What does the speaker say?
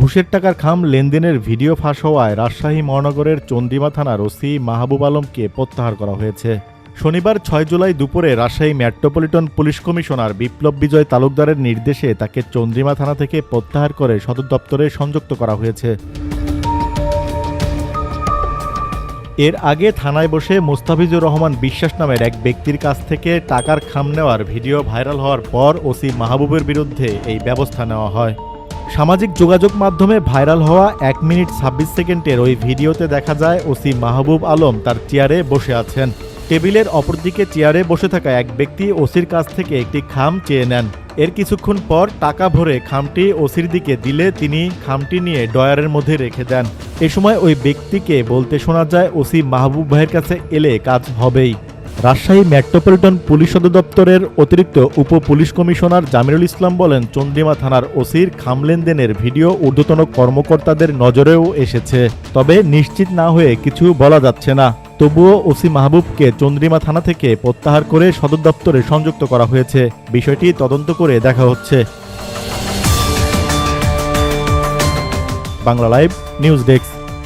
ঘুষের টাকার খাম লেনদেনের ভিডিও ফাঁস হওয়ায় রাজশাহী মহানগরের চন্দ্রিমা থানার ওসি মাহবুব আলমকে প্রত্যাহার করা হয়েছে। শনিবার ৬ জুলাই দুপুরে রাজশাহী মেট্রোপলিটন পুলিশ কমিশনার বিপ্লব বিজয় তালুকদারের নির্দেশে তাকে চন্দ্রিমা থানা থেকে প্রত্যাহার করে সদর দপ্তরে সংযুক্ত করা হয়েছে। এর আগে থানায় বসে মোস্তাফিজুর রহমান বিশ্বাস নামের এক ব্যক্তির কাছ থেকে টাকার খাম নেওয়ার ভিডিও ভাইরাল হওয়ার পর ওসি মাহবুবের বিরুদ্ধে এই ব্যবস্থা নেওয়া হয়। সামাজিক যোগাযোগ মাধ্যমে ভাইরাল হওয়া ১ মিনিট ২৬ সেকেন্ডের ওই ভিডিওতে দেখা যায় ওসি মাহবুব আলম তার চেয়ারে বসে আছেন। টেবিলের অপরদিকে চেয়ারে বসে থাকা এক ব্যক্তি ওসির কাছ থেকে একটি খাম চেয়ে নেন। এর কিছুক্ষণ পর টাকা ভরে খামটি ওসির দিকে দিলে তিনি খামটি নিয়ে ড্রয়ারের মধ্যে রেখে দেন। এ সময় ওই ব্যক্তিকে বলতে শোনা যায়, ওসি মাহবুব ভাইয়ের কাছে এলে কাজ হবেই। রাজশাহী মেট্রোপলিটন পুলিশ সদর দপ্তরের অতিরিক্ত উপ পুলিশ কমিশনার জামিরুল ইসলাম বলেন, চন্দ্রিমা থানার ওসির খাম লেনদেনের ভিডিও ঊর্ধ্বতন কর্মকর্তাদের নজরেও এসেছে, তবে নিশ্চিত না হয়ে কিছু বলা যাচ্ছে না। তবুও ওসি মাহবুবকে চন্দ্রিমা থানা থেকে প্রত্যাহার করে সদর দপ্তরে সংযুক্ত করা হয়েছে। বিষয়টি তদন্ত করে দেখা হচ্ছে। Bangla live news desk.